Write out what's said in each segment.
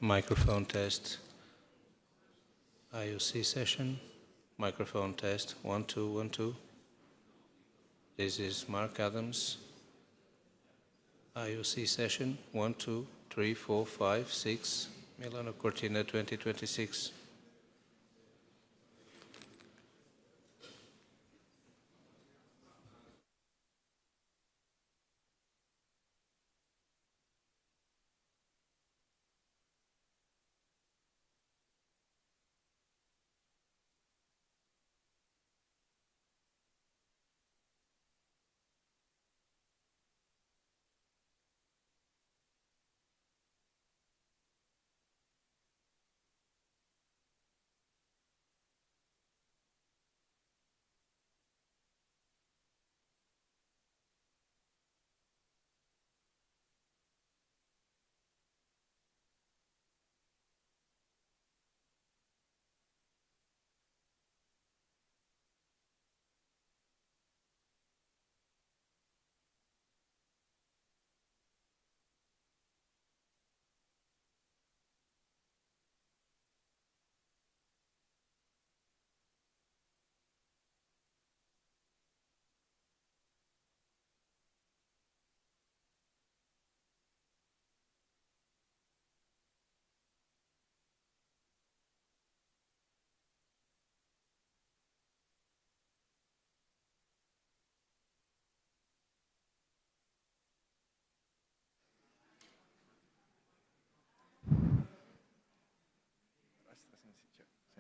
Microphone test. IOC session. Microphone test. 1, 2, 1, 2. This is Mark Adams. IOC session. 1, 2, 3, 4, 5, 6. Milano Cortina 2026.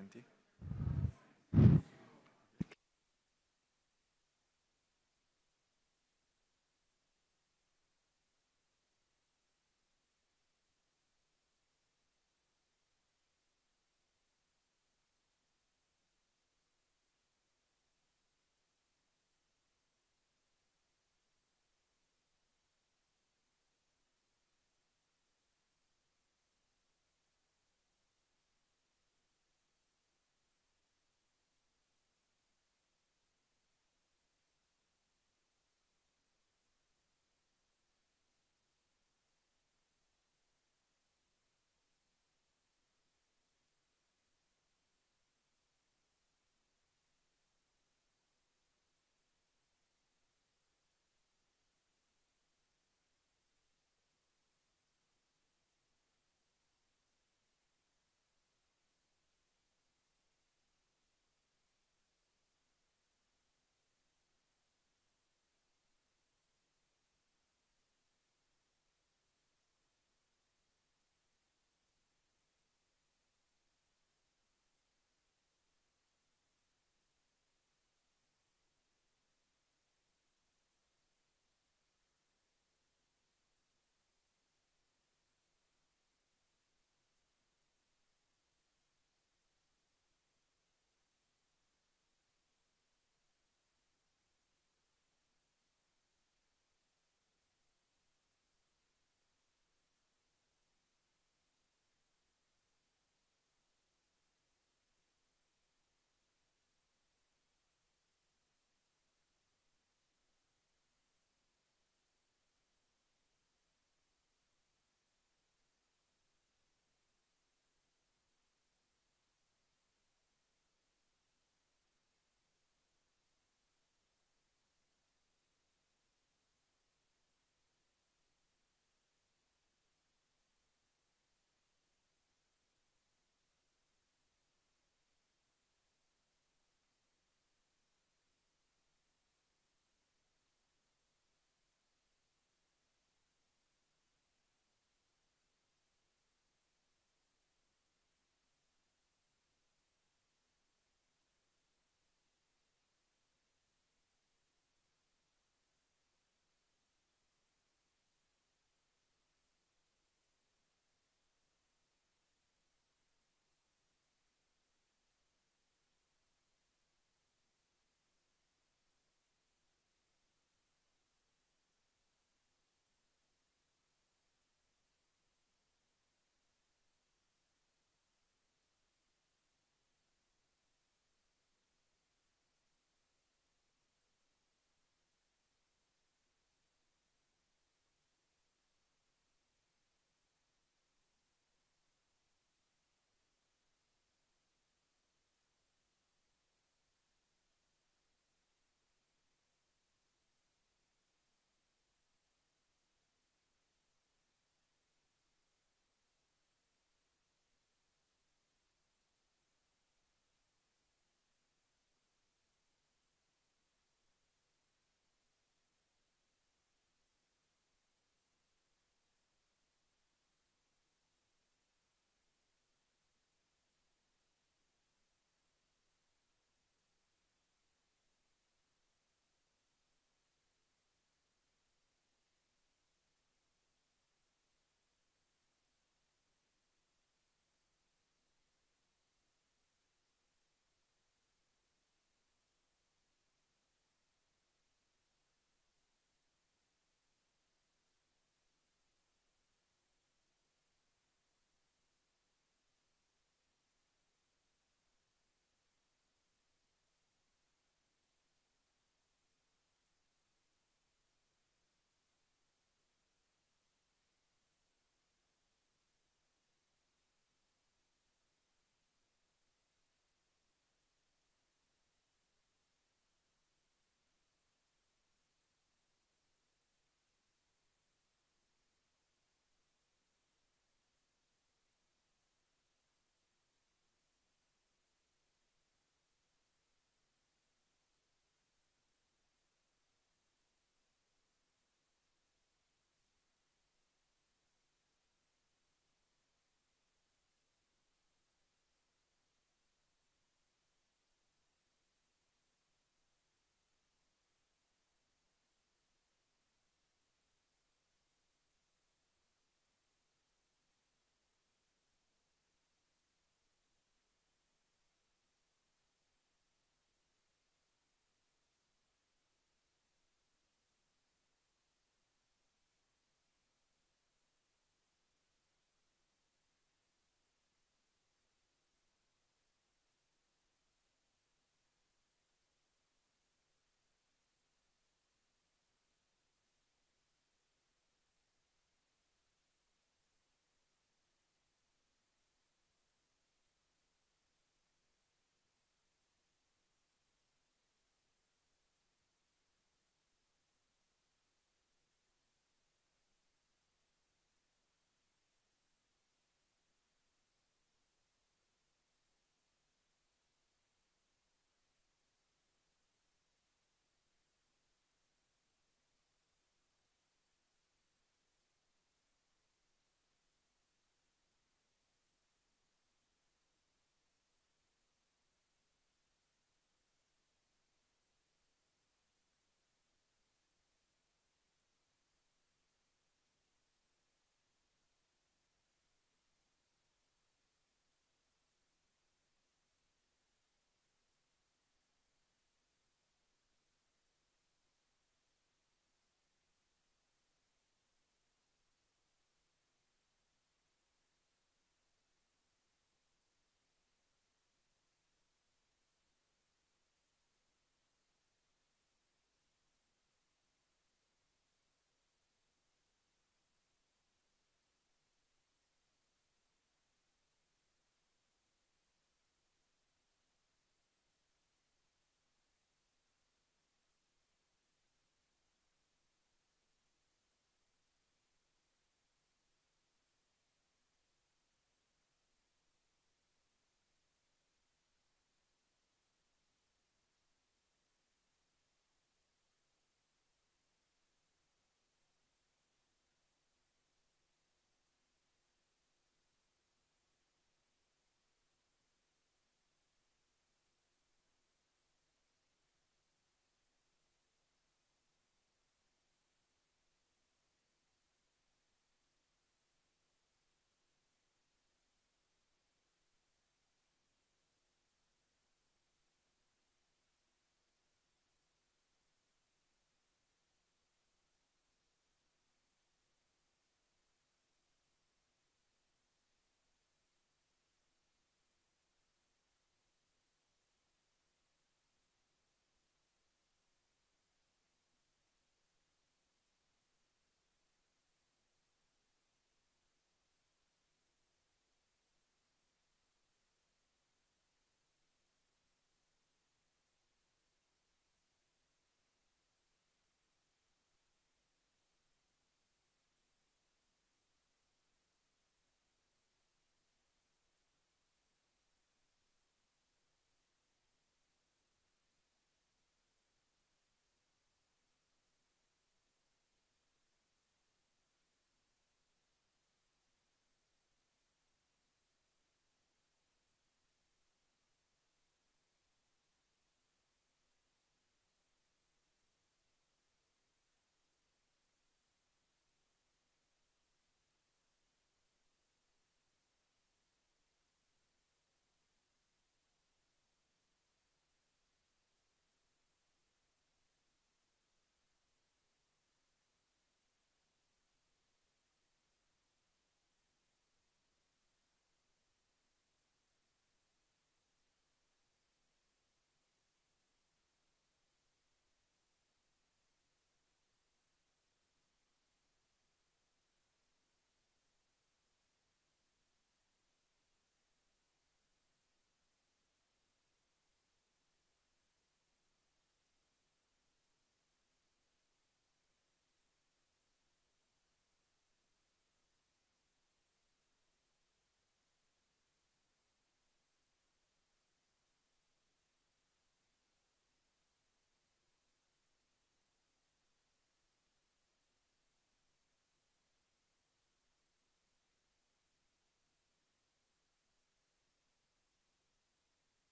Senti?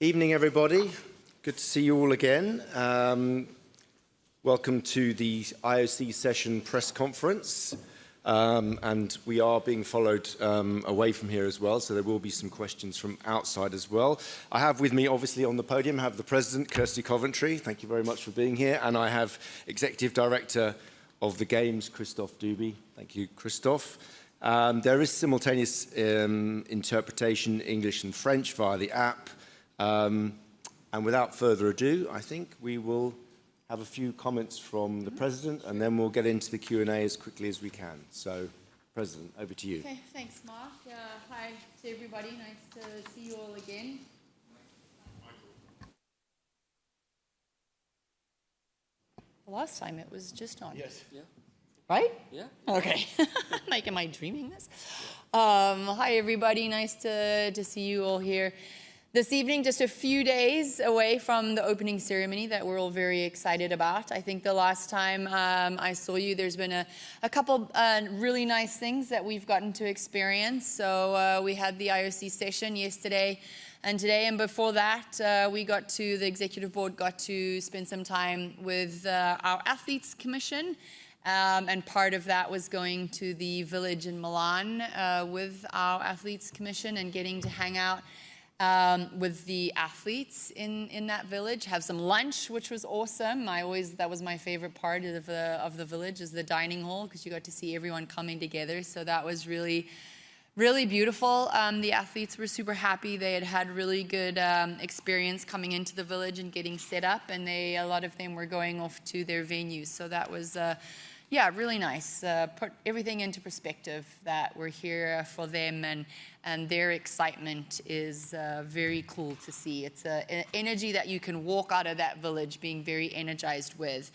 Evening, everybody. Good to see you all again. Welcome to the IOC Session Press Conference. And we are being followed away from here as well, so there will be some questions from outside as well. I have with me, obviously, on the podium, I have the President, Kirsty Coventry. Thank you very much for being here. And I have Executive Director of the Games, Christophe Duby. Thank you, Christophe. There is simultaneous interpretation, English and French, via the app. And without further ado, I think we will have a few comments from the President, and then we'll get into the Q&A as quickly as we can. So, President, over to you. Okay, thanks, Mark. Hi to everybody. Nice to see you all again. Last time it was just on. Yes. Yeah. Right? Yeah. Okay. Like, am I dreaming this? Hi, everybody. Nice to see you all here this evening, just a few days away from the opening ceremony that we're all very excited about. I think the last time I saw you, there's been a couple really nice things that we've gotten to experience. So we had the IOC session yesterday and today, and before that, the executive board got to spend some time with our athletes commission. And part of that was going to the village in Milan with our athletes commission and getting to hang out with the athletes in that village, have some lunch, which was awesome. That was my favorite part of the village, is the dining hall, because you got to see everyone coming together. So that was really, really beautiful. The athletes were super happy. They had really good experience coming into the village and getting set up, and a lot of them were going off to their venues. So that was yeah, really nice. Put everything into perspective, that we're here for them, and their excitement is very cool to see. It's an energy that you can walk out of that village being very energized with.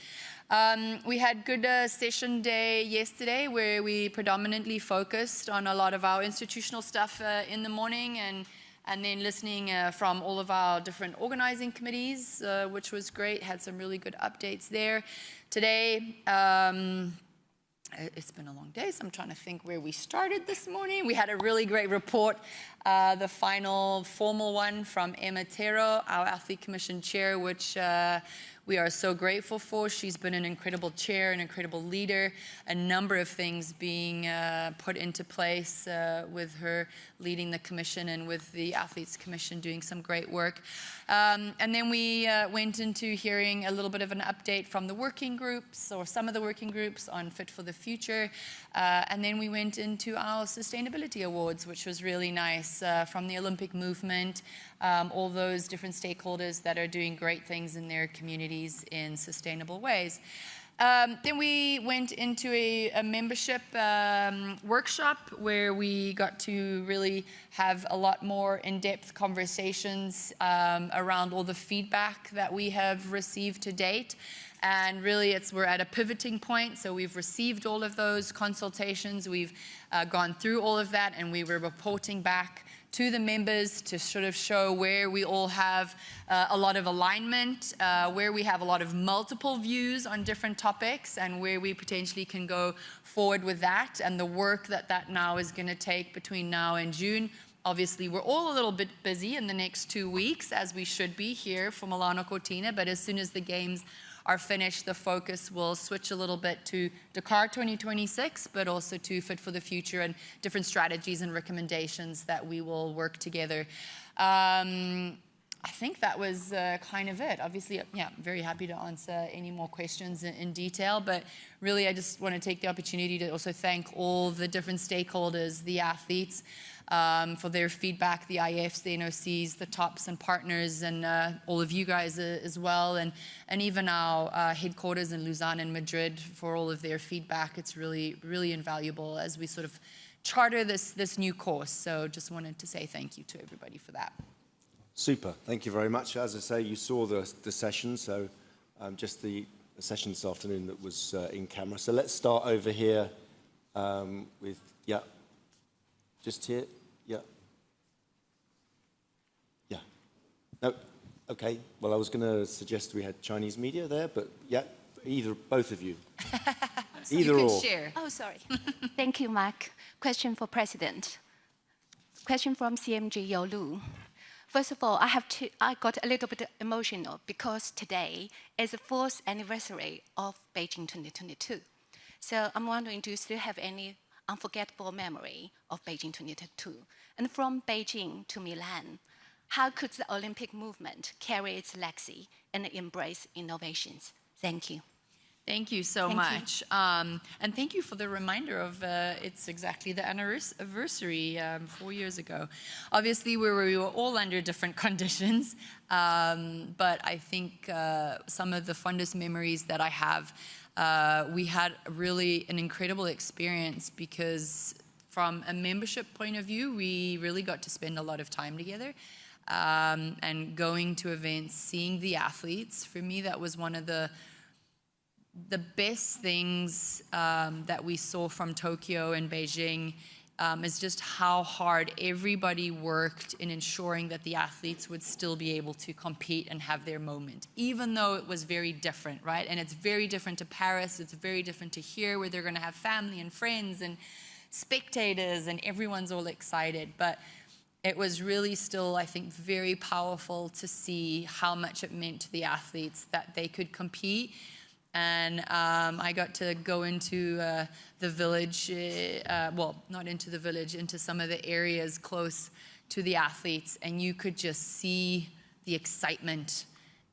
We had good session day yesterday, where we predominantly focused on a lot of our institutional stuff in the morning, and then listening from all of our different organizing committees, which was great. Had some really good updates there. Today, it's been a long day, so I'm trying to think where we started this morning. We had a really great report, the final formal one from Emma Tero, our Athlete Commission Chair, which we are so grateful for. She's been an incredible chair, an incredible leader, a number of things being put into place with her leading the commission, and with the Athletes Commission doing some great work. And then we went into hearing a little bit of an update from the working groups, or some of the working groups, on Fit for the Future. And then we went into our Sustainability Awards, which was really nice, from the Olympic movement, all those different stakeholders that are doing great things in their communities in sustainable ways. Then we went into a membership workshop, where we got to really have a lot more in-depth conversations around all the feedback that we have received to date. And really, we're at a pivoting point, so we've received all of those consultations, we've gone through all of that, and we were reporting back to the members to sort of show where we all have a lot of alignment, where we have a lot of multiple views on different topics, and where we potentially can go forward with that, and the work that now is going to take between now and June. Obviously, we're all a little bit busy in the next 2 weeks, as we should be here for Milano Cortina, but as soon as the games are finished, the focus will switch a little bit to Dakar 2026, but also to Fit for the Future and different strategies and recommendations that we will work together. I think that was kind of it. Obviously, yeah, I'm very happy to answer any more questions in detail, but really I just want to take the opportunity to also thank all the different stakeholders, the athletes, for their feedback, the IFs, the NOCs, the TOPs and partners, and all of you guys as well, and even our headquarters in Lausanne and Madrid for all of their feedback. It's really, really invaluable as we sort of charter this new course. So just wanted to say thank you to everybody for that. Super. Thank you very much. As I say, you saw the session, so just the session this afternoon that was in camera. So let's start over here with, yeah, just here. Yeah. Yeah. No. Okay. Well, I was going to suggest we had Chinese media there, but yeah, both of you. Either you can or. Share. Oh, sorry. Thank you, Mark. Question for President. Question from CMG Yolu. First of all, I got a little bit emotional because today is the 4th anniversary of Beijing 2022. So I'm wondering, do you still have any unforgettable memory of Beijing 2022? And from Beijing to Milan, how could the Olympic movement carry its legacy and embrace innovations? Thank you. Thank you so much. And thank you for the reminder of it's exactly the anniversary 4 years ago. Obviously, we were all under different conditions, but I think some of the fondest memories that I have, we had really an incredible experience because from a membership point of view, we really got to spend a lot of time together. And going to events, seeing the athletes, for me, that was one of the best things that we saw from Tokyo and Beijing is just how hard everybody worked in ensuring that the athletes would still be able to compete and have their moment, even though it was very different, right? And it's very different to Paris, it's very different to here, where they're gonna have family and friends and spectators and everyone's all excited. But it was really still, I think, very powerful to see how much it meant to the athletes that they could compete. And I got to go into the village, well, not into the village, into some of the areas close to the athletes, and you could just see the excitement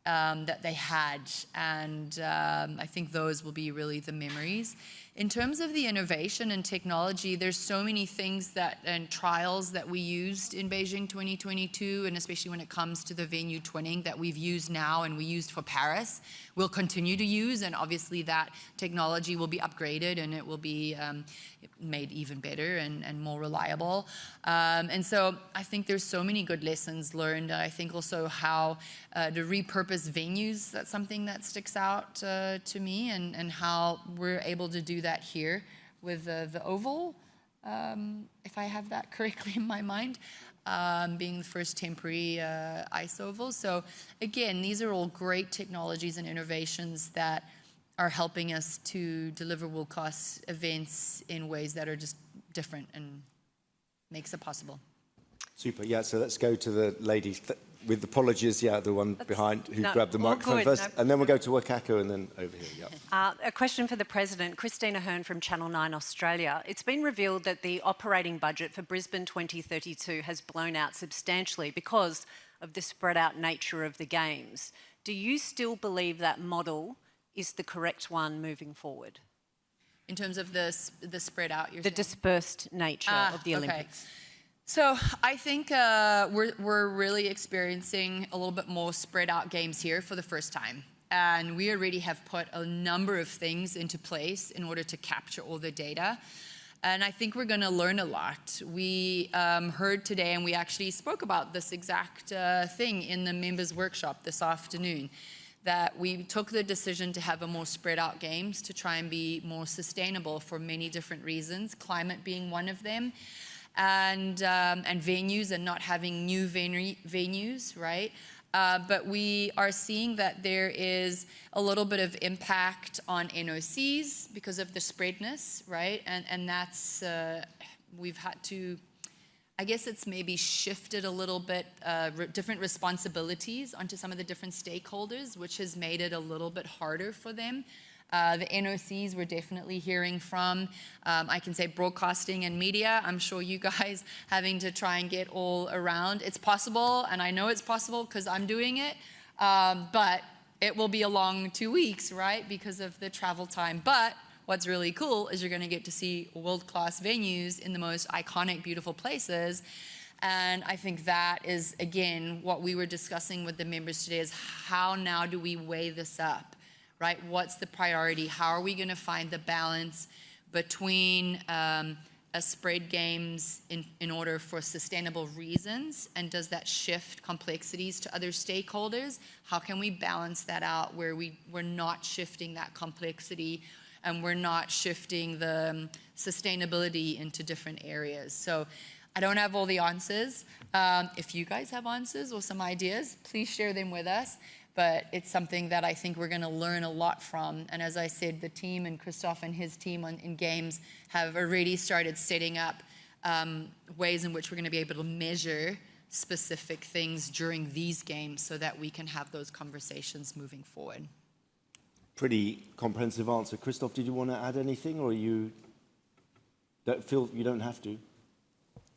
that they had. And I think those will be really the memories. In terms of the innovation and technology, there's so many things and trials that we used in Beijing 2022, and especially when it comes to the venue twinning that we've used now and we used for Paris, we'll continue to use, and obviously that technology will be upgraded and it will be made even better and more reliable. And so I think there's so many good lessons learned. I think also how to repurpose venues, that's something that sticks out to me, and how we're able to do that here with the Oval, if I have that correctly in my mind, being the first temporary ice oval. So again, these are all great technologies and innovations that are helping us to deliver world-class events in ways that are just different and makes it possible. Super, yeah, so let's go to the lady with apologies, yeah, the one behind who grabbed the microphone first, and then we'll go to Wakako and then over here, yeah. A question for the President, Christina Hearn from Channel 9 Australia. It's been revealed that the operating budget for Brisbane 2032 has blown out substantially because of the spread out nature of the Games. Do you still believe that model is the correct one moving forward? In terms of the spread out, you're saying? The dispersed nature of the Olympics. Okay. So I think we're really experiencing a little bit more spread out games here for the first time. And we already have put a number of things into place in order to capture all the data. And I think we're going to learn a lot. We heard today, and we actually spoke about this exact thing in the members' workshop this afternoon, that we took the decision to have a more spread out games to try and be more sustainable for many different reasons, climate being one of them. And venues and not having new venues, right? But we are seeing that there is a little bit of impact on NOCs because of the spreadness, right? And that's, we've had to, I guess it's maybe shifted a little bit, different responsibilities onto some of the different stakeholders, which has made it a little bit harder for them. The NOCs we're definitely hearing from. I can say broadcasting and media. I'm sure you guys having to try and get all around. It's possible, and I know it's possible because I'm doing it, but it will be a long 2 weeks, right, because of the travel time. But what's really cool is you're going to get to see world-class venues in the most iconic, beautiful places. And I think that is, again, what we were discussing with the members today is how now do we weigh this up? Right? What's the priority? How are we going to find the balance between a spread games in order for sustainable reasons? And does that shift complexities to other stakeholders? How can we balance that out where we're not shifting that complexity and we're not shifting the sustainability into different areas? So I don't have all the answers. If you guys have answers or some ideas, please share them with us. But it's something that I think we're going to learn a lot from. And as I said, the team and Christophe and his team in Games have already started setting up ways in which we're going to be able to measure specific things during these games so that we can have those conversations moving forward. Pretty comprehensive answer. Christoph, did you want to add anything, or you don't feel you don't have to?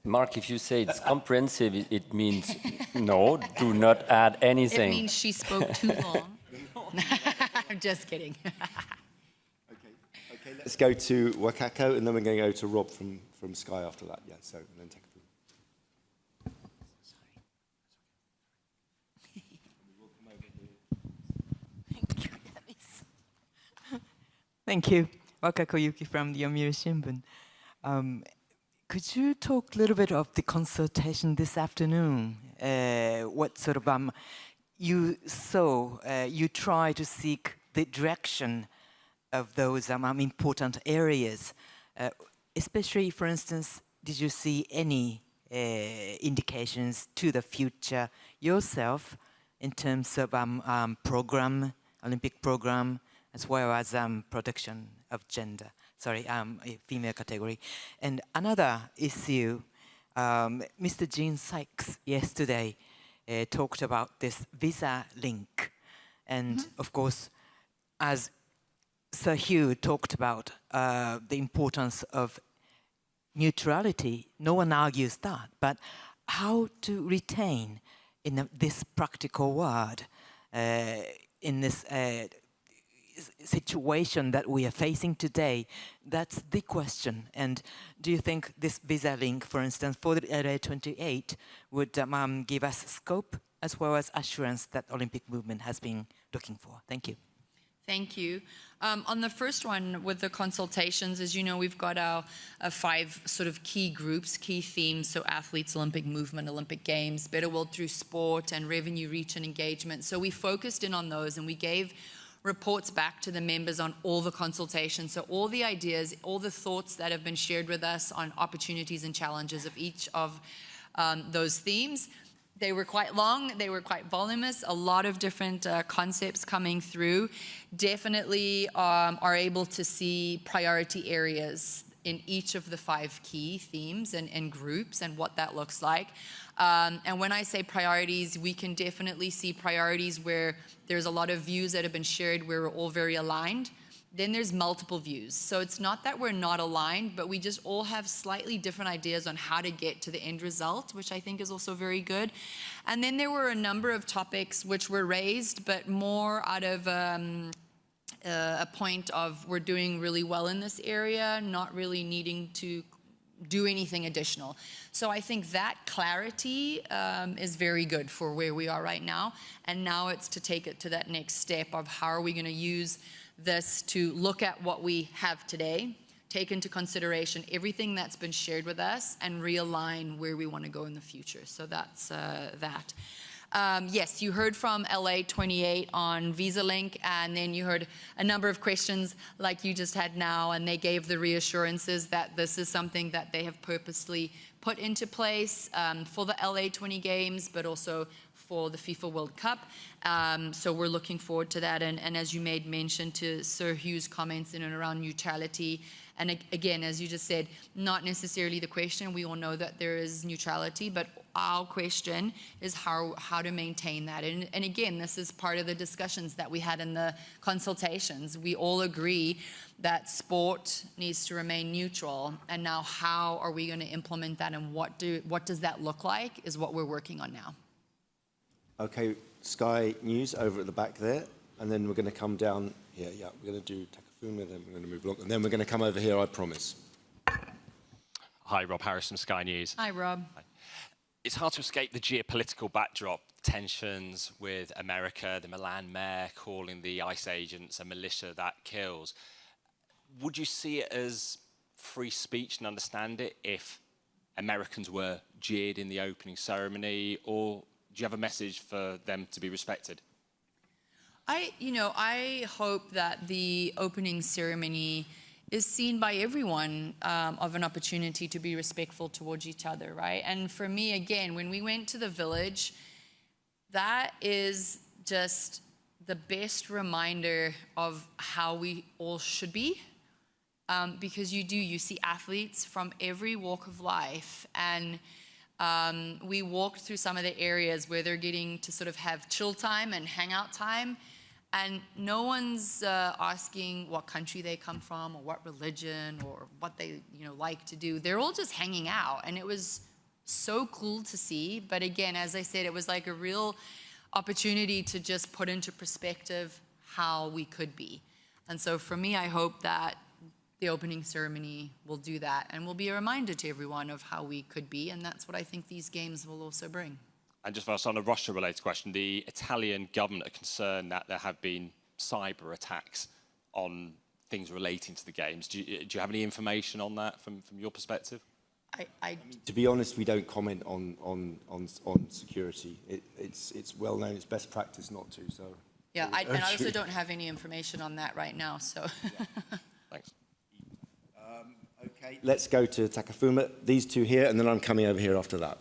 Mark, if you say it's comprehensive, it means no, do not add anything. It means she spoke too long. I'm just kidding. Okay, let's go to Wakako, and then we're going to go to Rob from Sky after that. Yeah, so and then take a Thank you. Wakako Yuki from the Yomiuri Shimbun. Could you talk a little bit of the consultation this afternoon? What sort of you saw, you try to seek the direction of those important areas. Especially, for instance, did you see any indications to the future yourself in terms of program, Olympic program, as well as protection of gender, female category. And another issue, Mr. Gene Sykes yesterday talked about this visa link. And of course, as Sir Hugh talked about the importance of neutrality, no one argues that, but how to retain in this practical world, in this situation that we are facing today, that's the question. And do you think this visa link, for instance, for the LA 28 would give us scope as well as assurance that Olympic movement has been looking for? Thank you. Thank you. On the first one with the consultations, as you know, we've got our 5 sort of key groups, key themes, so athletes, Olympic movement, Olympic Games, better world through sport, and revenue, reach, and engagement. So we focused in on those, and we gave reports back to the members on all the consultations. So all the ideas, all the thoughts that have been shared with us on opportunities and challenges of each of those themes. They were quite long, they were quite voluminous, a lot of different concepts coming through. Definitely are able to see priority areas in each of the 5 key themes and groups and what that looks like. And when I say priorities, we can definitely see priorities where there's a lot of views that have been shared where we're all very aligned. Then there's multiple views. So it's not that we're not aligned, but we just all have slightly different ideas on how to get to the end result, which I think is also very good. And then there were a number of topics which were raised, but more out of a point of we're doing really well in this area, not really needing to do anything additional. So I think that clarity is very good for where we are right now. And now it's to take it to that next step of how are we going to use this to look at what we have today, take into consideration everything that's been shared with us, and realign where we want to go in the future. So that's that. Yes, you heard from LA 28 on Visa Link, and then you heard a number of questions like you just had now, and they gave the reassurances that this is something that they have purposely put into place for the LA 20 Games, but also for the FIFA World Cup. So we're looking forward to that. And as you made mention to Sir Hugh's comments in and around neutrality, and again, as you just said, not necessarily the question. We all know that there is neutrality, but our question is how to maintain that. And again, this is part of the discussions that we had in the consultations. We all agree that sport needs to remain neutral. And now how are we going to implement that, and what does that look like is what we're working on now. Okay, Sky News over at the back there, and then we're going to come down here. Yeah, we're going to do Takafuma, then we're going to move along, and then we're going to come over here, I promise. Hi, Rob Harris from Sky News. Hi, Rob. Hi. It's hard to escape the geopolitical backdrop, tensions with America, the Milan mayor calling the ICE agents a militia that kills. Would you see it as free speech and understand it if Americans were jeered in the opening ceremony, or do you have a message for them to be respected? I hope that the opening ceremony is seen by everyone of an opportunity to be respectful towards each other, right? And for me, again, when we went to the village, that is just the best reminder of how we all should be. Because you see athletes from every walk of life, and We walked through some of the areas where they're getting to sort of have chill time and hangout time, and no one's asking what country they come from or what religion or what they like to do. They're all just hanging out, and it was so cool to see. But again, as I said, it was like a real opportunity to just put into perspective how we could be. And so for me, I hope that the opening ceremony will do that and will be a reminder to everyone of how we could be, and that's what I think these games will also bring. And just on a Russia-related question, the Italian government are concerned that there have been cyber attacks on things relating to the games. Do you have any information on that from your perspective? I mean, to be honest, we don't comment on security. It's well known, it's best practice not to. So yeah, and I also don't have any information on that right now. So yeah. Thanks. Okay, let's go to Takafuma. These two here, and then I'm coming over here after that.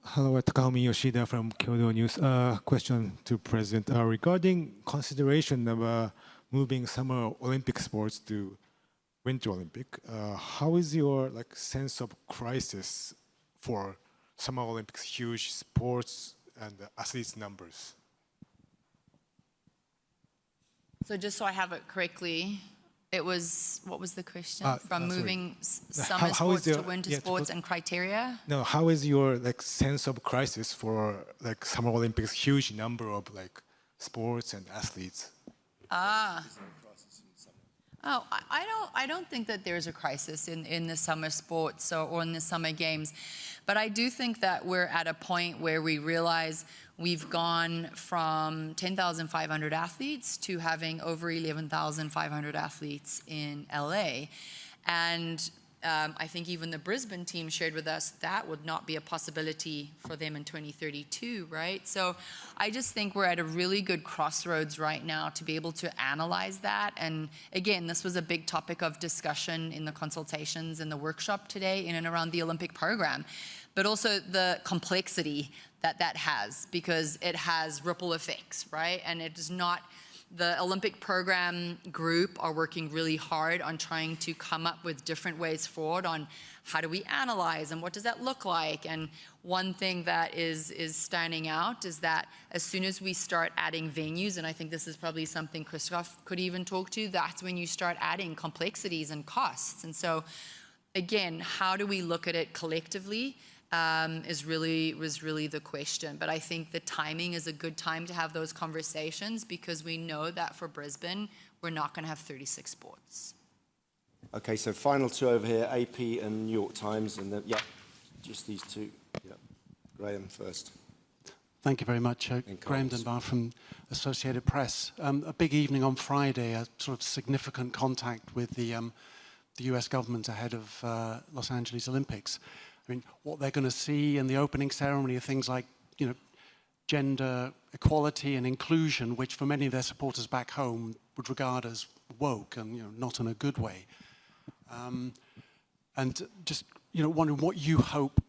Hello, Takahumi Yoshida from Kyodo News. Question to President. Regarding consideration of moving Summer Olympic sports to Winter Olympic, how is your sense of crisis for Summer Olympics, huge sports and athletes numbers? So just so I have it correctly, it was, what was the question? From moving summer sports to winter sports and criteria? No, how is your sense of crisis for Summer Olympics, huge number of sports and athletes? Oh, I don't think that there's a crisis in the summer sports or in the summer games, but I do think that we're at a point where we realize we've gone from 10,500 athletes to having over 11,500 athletes in LA. And I think even the Brisbane team shared with us that would not be a possibility for them in 2032, right? So I just think we're at a really good crossroads right now to be able to analyze that. And again, this was a big topic of discussion in the consultations and the workshop today in and around the Olympic program, but also the complexity that has, because it has ripple effects, right? And it is not, the Olympic program group are working really hard on trying to come up with different ways forward on how do we analyze and what does that look like. And one thing that is standing out is that as soon as we start adding venues, and I think this is probably something Christoph could even talk to, that's when you start adding complexities and costs. And so again, how do we look at it collectively? Was really the question. But I think the timing is a good time to have those conversations, because we know that for Brisbane, we're not going to have 36 sports. Okay, so final two over here, AP and New York Times, and then, yeah, just these two. Yeah. Graham first. Thank you very much. Graham Dunbar from Associated Press. A big evening on Friday, a sort of significant contact with the US government ahead of Los Angeles Olympics. I mean, what they're going to see in the opening ceremony are things like, gender equality and inclusion, which for many of their supporters back home would regard as woke and, not in a good way. And just, wondering what you hope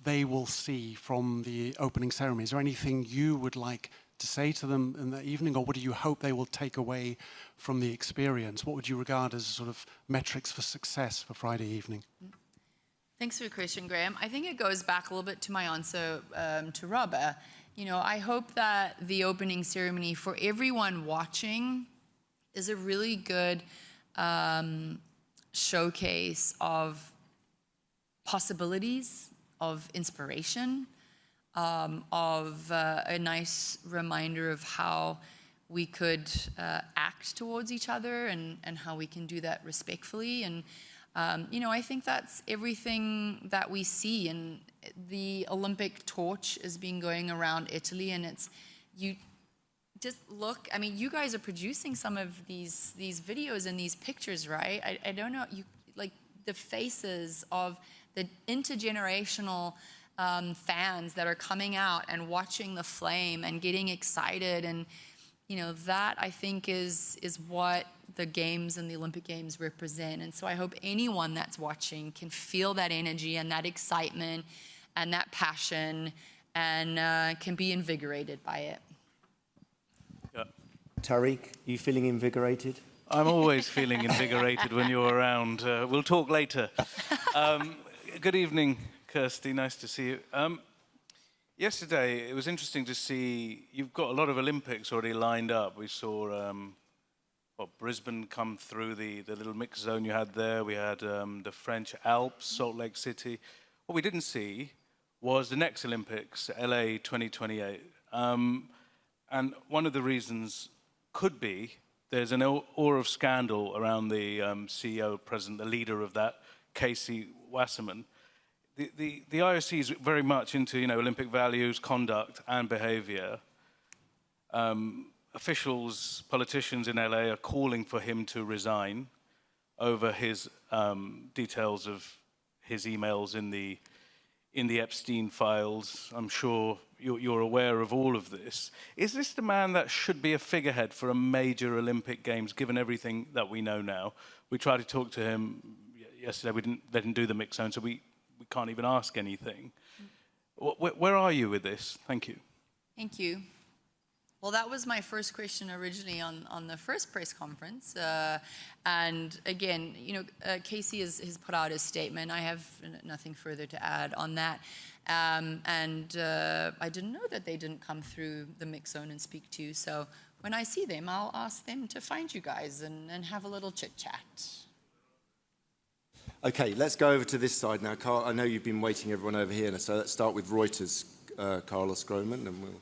they will see from the opening ceremony. Is there anything you would like to say to them in the evening, or what do you hope they will take away from the experience? What would you regard as sort of metrics for success for Friday evening? Thanks for your question, Graham. I think it goes back a little bit to my answer to Rob. I hope that the opening ceremony for everyone watching is a really good showcase of possibilities, of inspiration, of a nice reminder of how we could act towards each other and how we can do that respectfully. And I think that's everything that we see. And the Olympic torch has been going around Italy, and you just look, you guys are producing some of these videos and these pictures, right? I don't know, like the faces of the intergenerational fans that are coming out and watching the flame and getting excited. And that I think is what the games and the Olympic Games represent. And so I hope anyone that's watching can feel that energy and that excitement and that passion and can be invigorated by it. Yeah. Tariq, you feeling invigorated? I'm always feeling invigorated when you're around. We'll talk later. Good evening, Kirsty. Nice to see you. Yesterday, it was interesting to see you've got a lot of Olympics already lined up. We saw Brisbane come through the little mixed zone you had there. We had the French Alps, Salt Lake City. What we didn't see was the next Olympics, LA 2028. And one of the reasons could be there's an aura of scandal around the CEO, president, the leader of that, Casey Wasserman. The IOC is very much into Olympic values, conduct, and behaviour. Officials, politicians in LA are calling for him to resign over his details of his emails in the Epstein files. I'm sure you're aware of all of this. Is this the man that should be a figurehead for a major Olympic Games, given everything that we know now? We tried to talk to him yesterday. We didn't let him do the mix zone, so we can't even ask anything. Where are you with this? Thank you. Thank you. Well, that was my first question originally on the first press conference. And again, Casey has put out his statement. I have nothing further to add on that. And I didn't know that they didn't come through the mix zone and speak to you. So when I see them, I'll ask them to find you guys and have a little chit chat. Okay, let's go over to this side now. Carl, I know you've been waiting everyone over here, so let's start with Reuters, Carlos Grohmann, and we'll...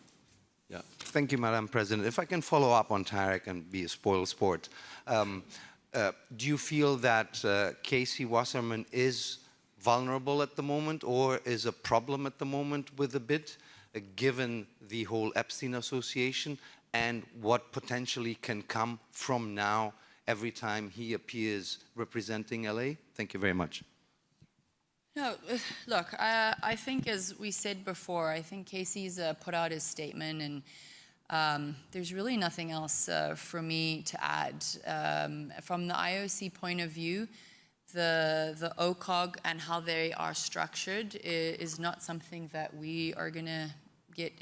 Yeah. Thank you, Madam President. If I can follow up on Tarek and be a spoil sport, do you feel that Casey Wasserman is vulnerable at the moment or is a problem at the moment with the bid, given the whole Epstein association and what potentially can come from now every time he appears representing LA? Thank you very much. No, look, I think as we said before, I think Casey's put out his statement and there's really nothing else for me to add. From the IOC point of view, the OCOG and how they are structured is not something that we are going to get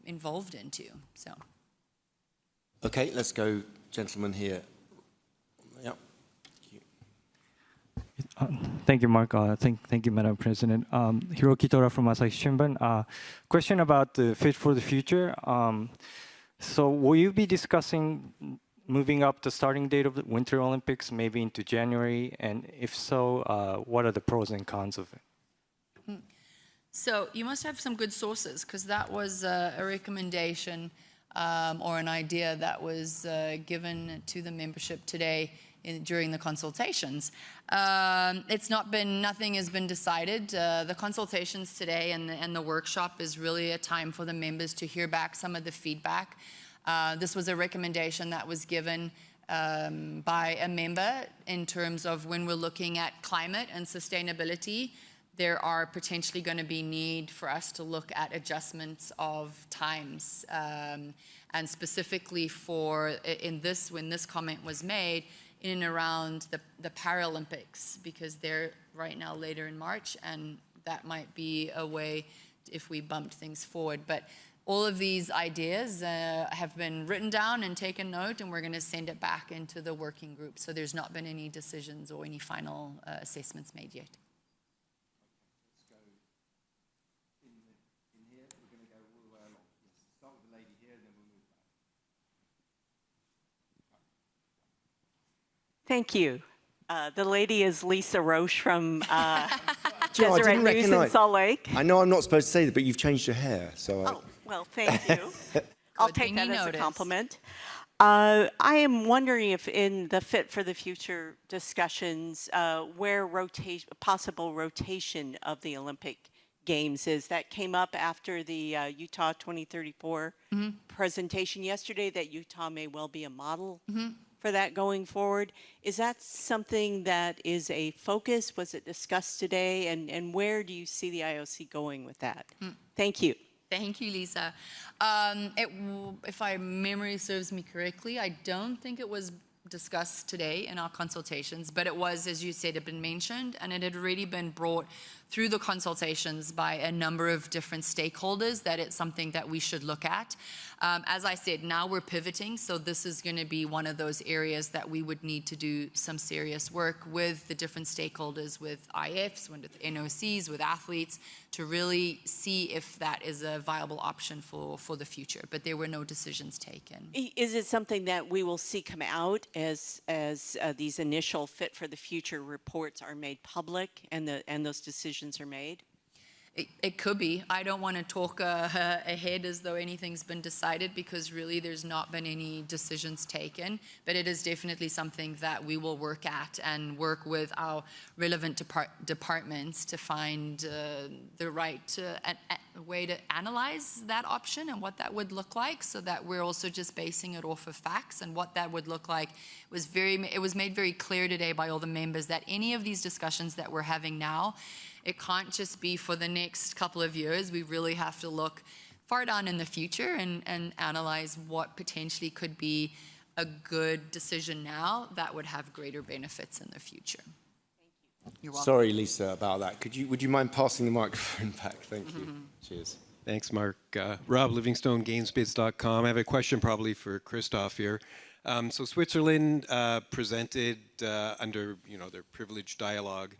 involved into. So. Okay, let's go, gentlemen here. Yep. Thank you, Mark. Thank you, Madam President. Hiroki Tora from Asahi Shimbun. Question about the Fit for the Future. So will you be discussing moving up the starting date of the Winter Olympics, maybe into January? And if so, what are the pros and cons of it? So you must have some good sources, because that was a recommendation or an idea that was given to the membership today during the consultations. Nothing has been decided. The consultations today and the workshop is really a time for the members to hear back some of the feedback. This was a recommendation that was given by a member in terms of when we're looking at climate and sustainability, there are potentially going to be need for us to look at adjustments of times. And specifically when this comment was made, in and around the Paralympics, because they're right now later in March, and that might be a way if we bumped things forward. But all of these ideas have been written down and taken note, and we're going to send it back into the working group. So there's not been any decisions or any final assessments made yet. Let's go in here. We're going to go all the way along. Let's start with the lady here, and then we'll move back. Thank you. The lady is Lisa Roche from Jesuit News in Salt Lake. I know I'm not supposed to say that, but you've changed your hair, so... Oh, well, thank you. I'll take that as a compliment. I am wondering if in the Fit for the Future discussions, where possible rotation of the Olympic Games is. That came up after the Utah 2034 presentation yesterday, that Utah may well be a model for that going forward. Is that something that is a focus? Was it discussed today? And where do you see the IOC going with that? Thank you. Thank you, Lisa. If my memory serves me correctly, I don't think it was discussed today in our consultations, but it was, as you said, it had been mentioned, and it had already been brought through the consultations by a number of different stakeholders that it's something that we should look at. As I said, now we're pivoting, so this is going to be one of those areas that we would need to do some serious work with the different stakeholders, with IFs, with NOCs, with athletes, to really see if that is a viable option for the future. But there were no decisions taken. Is it something that we will see come out as these initial Fit for the Future reports are made public and those decisions are made? It could be. I don't want to talk ahead as though anything's been decided, because really there's not been any decisions taken. But it is definitely something that we will work at and work with our relevant departments to find the right way to analyze that option and what that would look like, so that we're also just basing it off of facts. And what that would look like it was made very clear today by all the members that any of these discussions that we're having now, it can't just be for the next couple of years. We really have to look far down in the future and analyze what potentially could be a good decision now that would have greater benefits in the future. Thank you. You're welcome. Sorry, Lisa, about that. Would you mind passing the microphone back? Thank you. Cheers. Thanks, Mark. Rob Livingstone, Gamesbids.com. I have a question probably for Christoph here. So Switzerland presented under their privileged dialogue.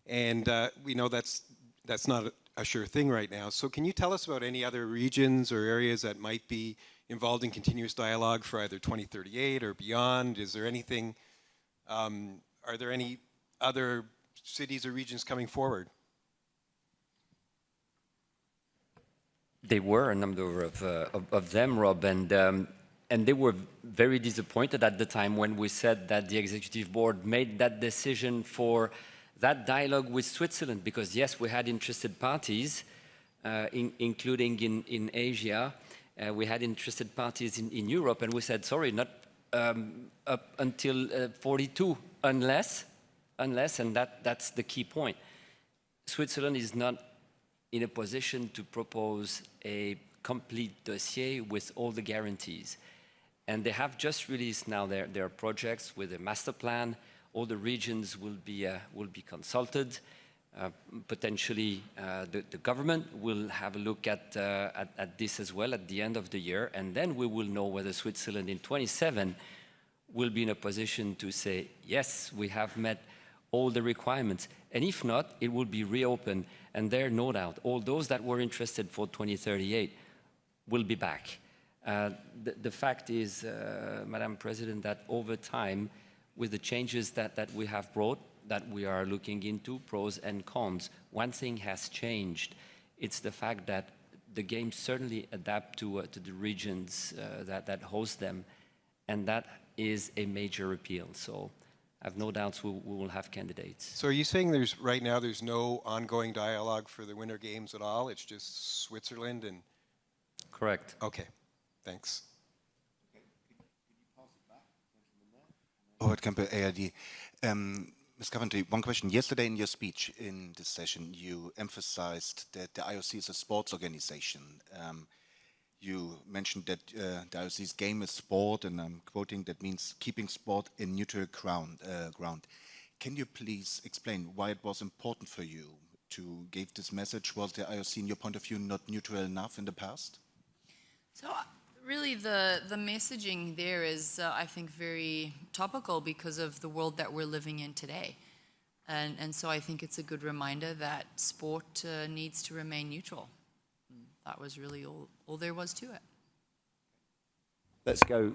And we know that's not a sure thing right now. So can you tell us about any other regions or areas that might be involved in continuous dialogue for either 2038 or beyond? Is there anything, are there any other cities or regions coming forward? There were a number of them, Rob, and they were very disappointed at the time when we said that the executive board made that decision for that dialogue with Switzerland, because yes, we had interested parties, including in Asia. We had interested parties in Europe, and we said, sorry, not up until 42, unless, and that's the key point. Switzerland is not in a position to propose a complete dossier with all the guarantees. And they have just released now their projects with a master plan. All the regions will be consulted. Potentially, the government will have a look at this as well at the end of the year, and then we will know whether Switzerland in 27 will be in a position to say, yes, we have met all the requirements. And if not, it will be reopened, and there, no doubt, all those that were interested for 2038 will be back. The fact is, Madam President, that over time, with the changes that we have brought, that we are looking into, pros and cons, one thing has changed. It's the fact that the games certainly adapt to the regions that host them, and that is a major appeal. So I have no doubts we will have candidates. So are you saying right now there's no ongoing dialogue for the Winter Games at all? It's just Switzerland and... Correct. Okay, thanks. Robert Kemper, ARD. Ms. Coventry, one question. Yesterday in your speech in this session, you emphasized that the IOC is a sports organization. You mentioned that the IOC's game is sport, and I'm quoting, that means keeping sport in neutral ground. Can you please explain why it was important for you to give this message? Was the IOC, in your point of view, not neutral enough in the past? So really the messaging there is, I think, very topical because of the world that we're living in today. And so I think it's a good reminder that sport needs to remain neutral. That was really all there was to it. Let's go,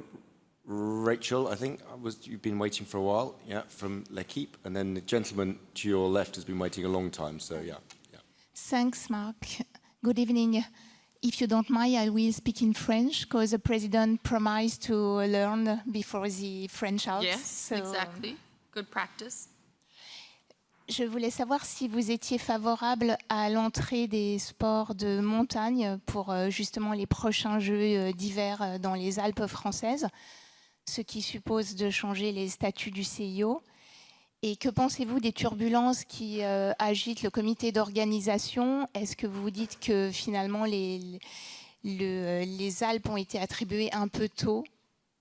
Rachel, I think. You've been waiting for a while, yeah, from L'Equipe. And then the gentleman to your left has been waiting a long time, so yeah. Thanks, Mark. Good evening. If you don't mind, I will speak in French, because the President promised to learn before the French House. Yes, so, exactly. Good practice. Je voulais savoir si vous étiez favorable à l'entrée des sports de montagne pour justement les prochains Jeux d'hiver dans les Alpes françaises, ce qui suppose de changer les statuts du CIO. Et que pensez-vous des turbulences qui agitent le comité d'organisation? Est-ce que vous dites que finalement les Alpes ont été attribuées un peu tôt,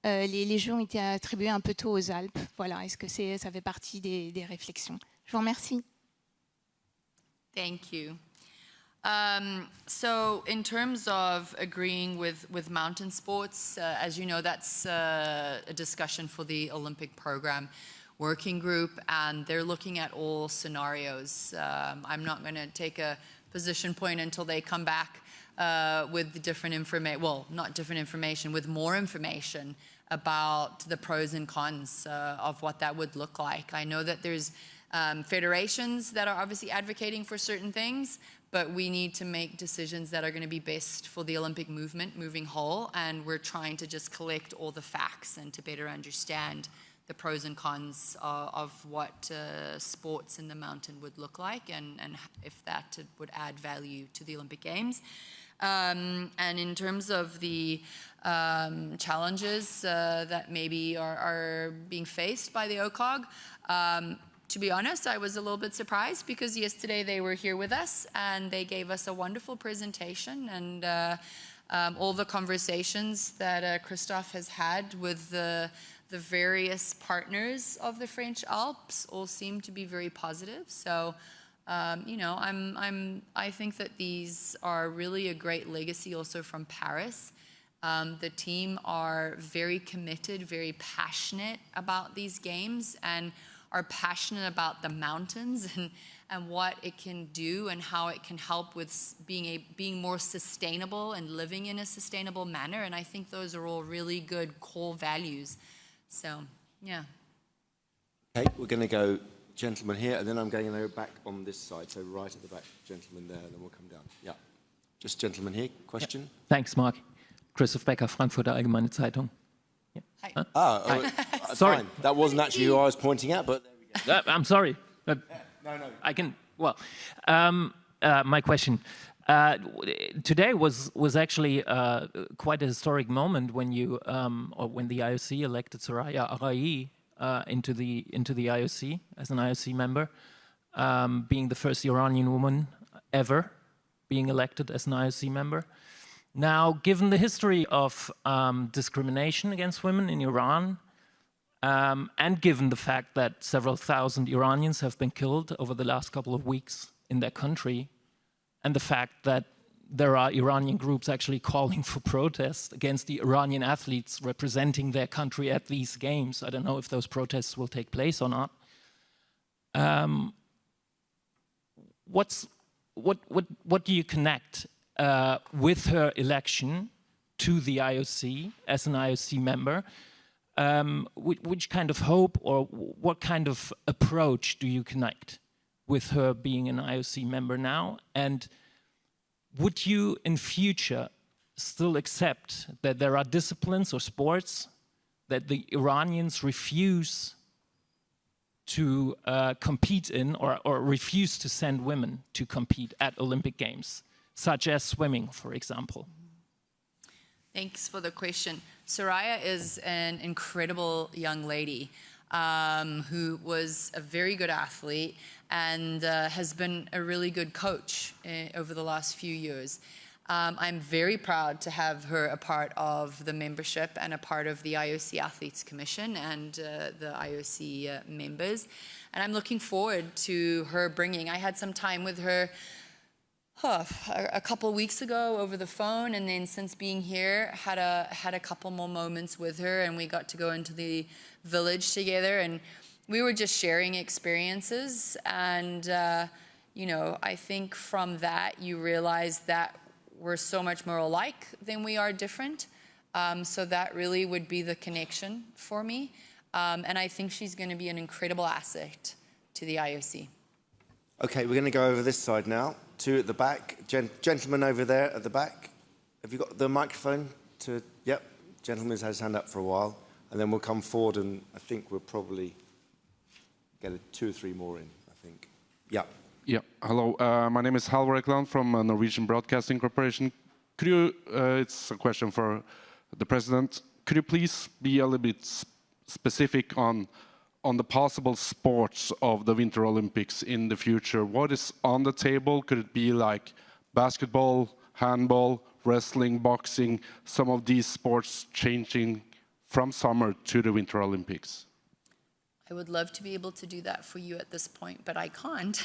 les Jeux ont été attribués un peu tôt aux Alpes? Voilà, est-ce que ça fait partie des réflexions? Je vous remercie. Thank you. So in terms of agreeing with mountain sports, as you know, that's a discussion for the Olympic program working group, and they're looking at all scenarios. I'm not going to take a position point until they come back with the different information, well, not different information, with more information about the pros and cons of what that would look like. I know that there's federations that are obviously advocating for certain things, but we need to make decisions that are going to be best for the Olympic movement moving whole, and we're trying to just collect all the facts and to better understand the pros and cons of what sports in the mountain would look like, and if that would add value to the Olympic Games. And in terms of the challenges that maybe are being faced by the OCOG, to be honest, I was a little bit surprised because yesterday they were here with us and they gave us a wonderful presentation, and all the conversations that Christophe has had with the various partners of the French Alps all seem to be very positive. So, you know, I think that these are really a great legacy also from Paris. The team are very committed, very passionate about these games, and are passionate about the mountains and what it can do and how it can help with being more sustainable and living in a sustainable manner. And I think those are all really good core values. So, yeah. Okay, we're going to go gentleman here, and then I'm going to go back on this side. So right at the back, gentleman there, and then we'll come down. Yeah. Just gentleman here, question? Yeah. Thanks, Mark. Christoph Becker, Frankfurter Allgemeine Zeitung. Yeah. Hi. Huh? Sorry. Fine. That wasn't actually who I was pointing at, but there we go. I'm sorry. No. I can, well, my question. Today was actually quite a historic moment when you, or when the IOC elected Soraya Arai into the IOC as an IOC member, being the first Iranian woman ever being elected as an IOC member. Now, given the history of discrimination against women in Iran, and given the fact that several thousand Iranians have been killed over the last couple of weeks in their country, and the fact that there are Iranian groups actually calling for protests against the Iranian athletes representing their country at these games. I don't know if those protests will take place or not. What do you connect with her election to the IOC as an IOC member? Which kind of hope or what kind of approach do you connect with her being an IOC member now? And would you in future still accept that there are disciplines or sports that the Iranians refuse to compete in, or refuse to send women to compete at Olympic Games, such as swimming, for example? Thanks for the question. Soraya is an incredible young lady who was a very good athlete and has been a really good coach over the last few years. I'm very proud to have her a part of the membership and a part of the IOC Athletes Commission and the IOC members. And I'm looking forward to her bringing, I had some time with her a couple of weeks ago over the phone, and then since being here, had a couple more moments with her, and we got to go into the village together, and we were just sharing experiences. And you know, I think from that you realize that we're so much more alike than we are different. So that really would be the connection for me, and I think she's going to be an incredible asset to the IOC. Okay, we're going to go over this side now. Two at the back. Gentleman over there at the back. Have you got the microphone to... Yep, gentleman's had his hand up for a while. And then we'll come forward, and I think we'll probably get 2 or 3 more in, I think. Yeah. Yeah, hello. My name is Halvor Ekland from Norwegian Broadcasting Corporation. Could you, it's a question for the President, could you please be a little bit specific on the possible sports of the Winter Olympics in the future? What is on the table? Could it be like basketball, handball, wrestling, boxing, some of these sports changing from summer to the Winter Olympics? I would love to be able to do that for you at this point, but I can't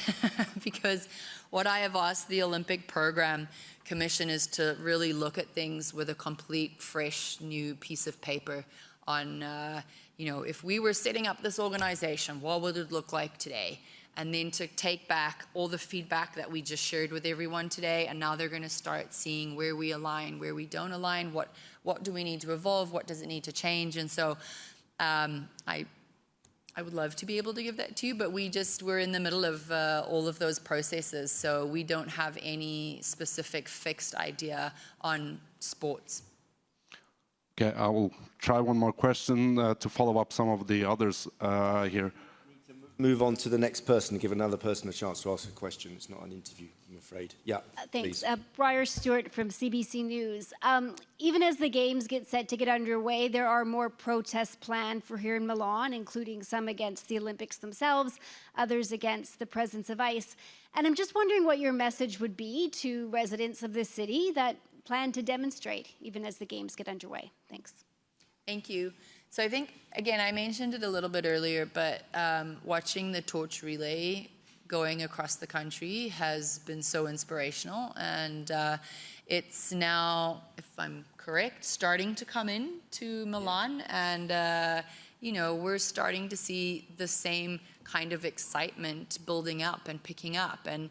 because what I have asked the Olympic Program Commission is to really look at things with a complete, fresh, new piece of paper on, you know, if we were setting up this organization, what would it look like today? And then to take back all the feedback that we just shared with everyone today, and now they're going to start seeing where we align, where we don't align, what do we need to evolve, what does it need to change, and so I would love to be able to give that to you, but we're in the middle of all of those processes, so we don't have any specific fixed idea on sports. Okay, I will try one more question to follow up some of the others here. Move on to the next person, give another person a chance to ask a question. It's not an interview, I'm afraid. Yeah, thanks. Briar Stewart from CBC News. Even as the games get set to get underway, there are more protests planned for here in Milan, including some against the Olympics themselves, others against the presence of ice. And I'm just wondering what your message would be to residents of the city that plan to demonstrate even as the games get underway. Thanks. Thank you. So I think, again, I mentioned it a little bit earlier, but watching the torch relay going across the country has been so inspirational. And it's now, if I'm correct, starting to come in to Milan. And, you know, we're starting to see the same kind of excitement building up and picking up. And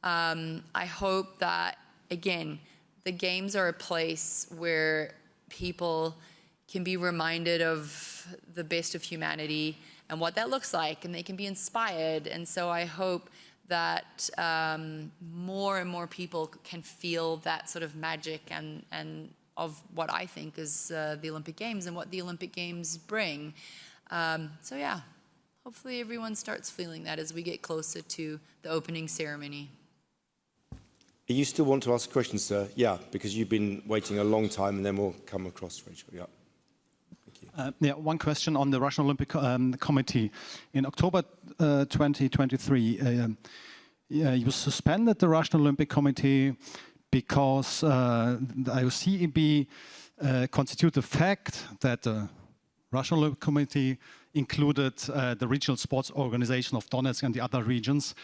I hope that, again, the games are a place where people can be reminded of the best of humanity and what that looks like, and they can be inspired. And so I hope that more and more people can feel that sort of magic and of what I think is the Olympic Games and what the Olympic Games bring. So yeah, hopefully everyone starts feeling that as we get closer to the opening ceremony. You still want to ask a question, sir? Yeah, because you've been waiting a long time, and then we'll come across, Rachel. Yeah. Yeah, one question on the Russian Olympic Committee. In October 2023, you suspended the Russian Olympic Committee because the IOC constituted the fact that the Russian Olympic Committee included the regional sports organization of Donetsk and the other regions.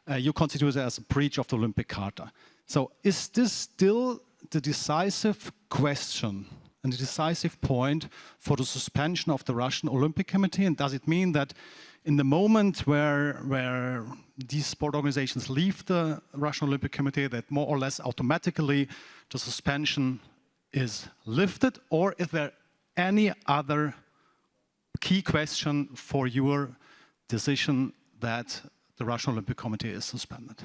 You constituted it as a breach of the Olympic Charter. So is this still the decisive question and the decisive point for the suspension of the Russian Olympic Committee? And does it mean that in the moment where these sport organizations leave the Russian Olympic Committee, that more or less automatically the suspension is lifted? Or is there any other key question for your decision that the Russian Olympic Committee is suspended?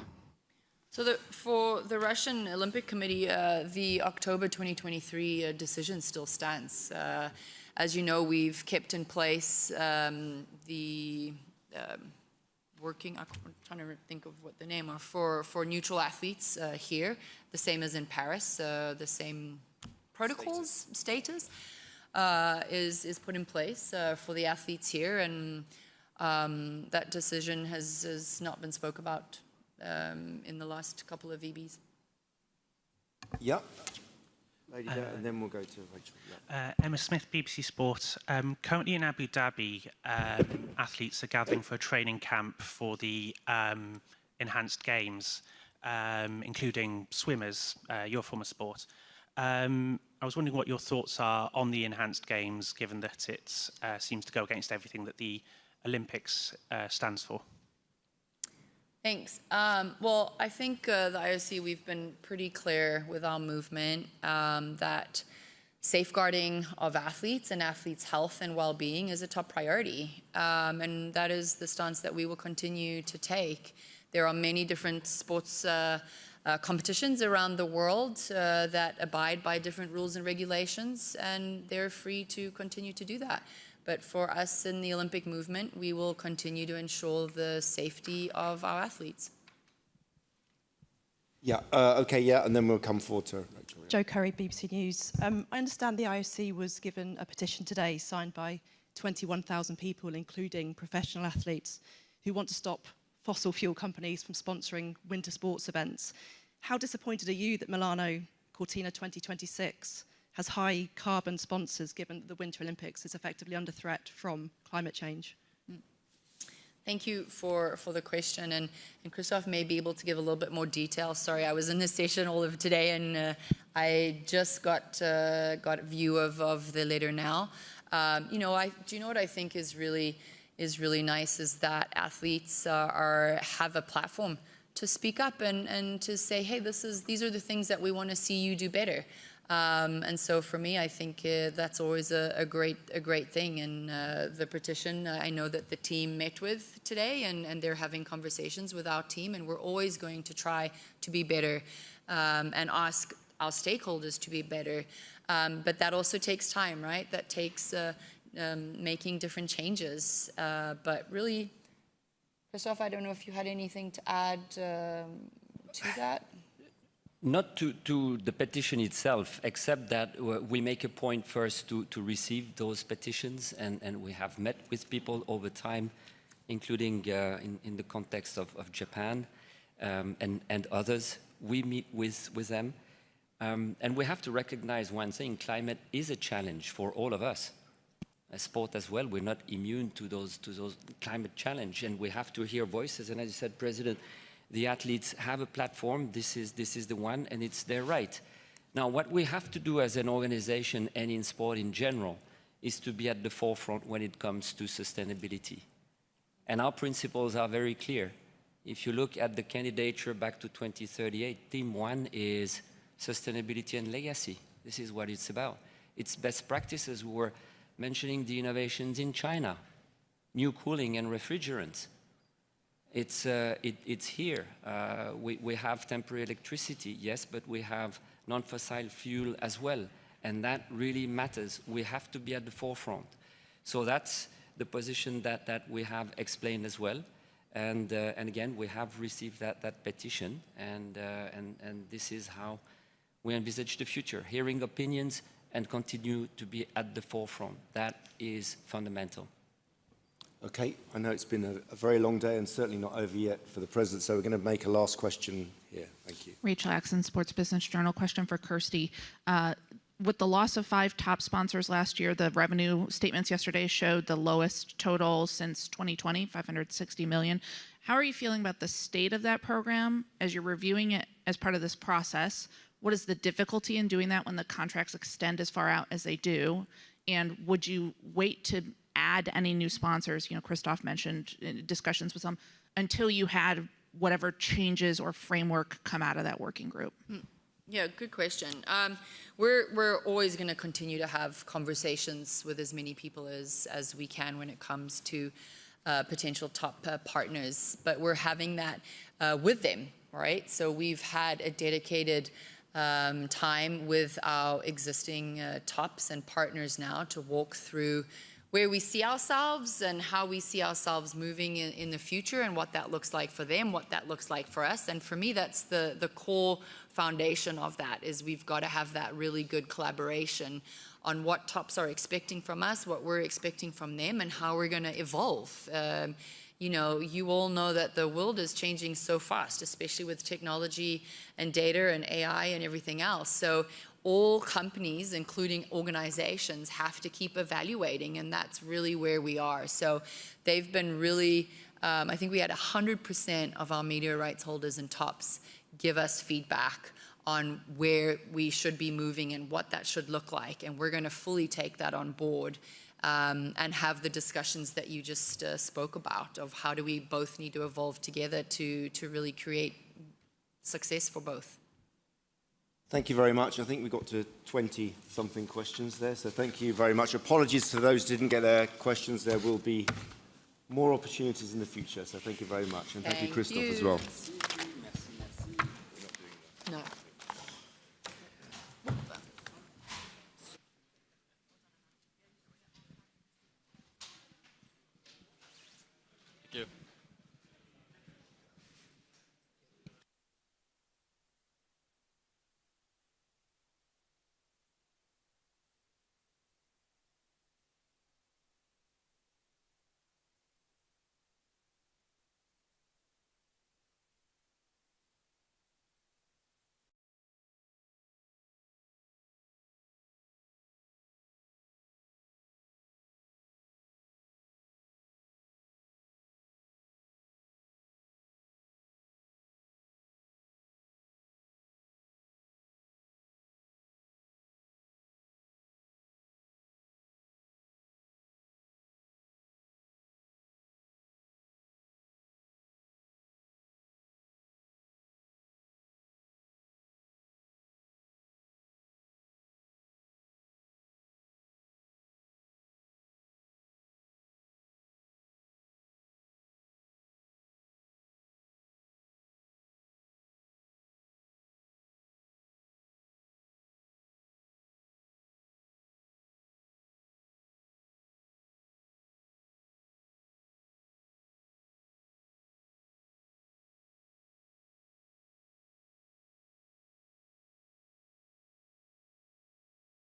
So for the Russian Olympic Committee, the October 2023 decision still stands. As you know, we've kept in place the working, I'm trying to think of what the name are, for neutral athletes here, the same as in Paris, the same protocols, status is put in place for the athletes here, and that decision has not been spoke about in the last couple of EBs. Yeah. Lady there, and then we'll go to Rachel. Yeah. Emma Smith, BBC Sport. Currently in Abu Dhabi, athletes are gathering for a training camp for the enhanced games, including swimmers, your former sport. I was wondering what your thoughts are on the enhanced games, given that it seems to go against everything that the Olympics stands for. Thanks. Well, I think the IOC, we've been pretty clear with our movement that safeguarding of athletes and athletes' health and well-being is a top priority. And that is the stance that we will continue to take. There are many different sports competitions around the world that abide by different rules and regulations, and they're free to continue to do that. But for us in the Olympic movement, we will continue to ensure the safety of our athletes. Yeah, okay, yeah, and then we'll come forward to Rachel. Jo Curry, BBC News. I understand the IOC was given a petition today signed by 21,000 people, including professional athletes, who want to stop fossil fuel companies from sponsoring winter sports events. How disappointed are you that Milano Cortina 2026 has high carbon sponsors, given that the Winter Olympics is effectively under threat from climate change? Thank you for the question, and Christoph may be able to give a little bit more detail. Sorry, I was in this session all of today, and I just got a view of the letter now. You know, do you know what I think is really nice is that athletes have a platform to speak up and to say, hey, these are the things that we want to see you do better. And so for me, I think that's always a great thing. And the petition, I know that the team met with today, and they're having conversations with our team, and we're always going to try to be better and ask our stakeholders to be better. But that also takes time, right? That takes making different changes. But really, Christoph, I don't know if you had anything to add to that. Not to the petition itself, except that we make a point first to receive those petitions, and we have met with people over time, including in the context of Japan and others. We meet with them, and we have to recognize one thing: climate is a challenge for all of us. As sport as well, we're not immune to those climate challenge, and we have to hear voices. And as you said, President, the athletes have a platform. This is the one, and it's their right. Now, what we have to do as an organization and in sport in general is to be at the forefront when it comes to sustainability. And our principles are very clear. If you look at the candidature back to 2038, theme 1 is sustainability and legacy. This is what it's about. It's best practices. We were mentioning the innovations in China, new cooling and refrigerants. It's here. We have temporary electricity, yes, but we have non-fossil fuel as well, and that really matters. We have to be at the forefront. So that's the position that we have explained as well, and again, we have received that petition, and this is how we envisage the future: hearing opinions and continue to be at the forefront. That is fundamental. Okay, I know it's been a very long day and certainly not over yet for the President, so we're going to make a last question here. Thank you. Rachel Axon, Sports Business Journal. Question for Kirsty. With the loss of 5 top sponsors last year, the revenue statements yesterday showed the lowest total since 2020, 560 million. How are you feeling about the state of that program as you're reviewing it as part of this process? What is the difficulty in doing that when the contracts extend as far out as they do? And would you wait to add any new sponsors? You know, Christoph mentioned discussions with some, until you had whatever changes or framework come out of that working group. Yeah, good question. We're always going to continue to have conversations with as many people as we can when it comes to potential top partners, but we're having that with them, right? So we've had a dedicated time with our existing tops and partners now to walk through where we see ourselves and how we see ourselves moving in the future, and what that looks like for them, what that looks like for us. And for me, that's the core foundation of that, is we've got to have that really good collaboration on what tops are expecting from us, what we're expecting from them, and how we're going to evolve. You know, you all know that the world is changing so fast, especially with technology and data and AI and everything else. So all companies, including organizations, have to keep evaluating, and that's really where we are. So they've been really, I think we had 100% of our media rights holders and tops give us feedback on where we should be moving and what that should look like. And we're going to fully take that on board and have the discussions that you just spoke about, of how do we both need to evolve together to really create success for both. Thank you very much. I think we got to 20-something questions there, so thank you very much. Apologies to those who didn't get their questions. There will be more opportunities in the future, so thank you very much. And thank you, Christoph, as well. No. Thank you.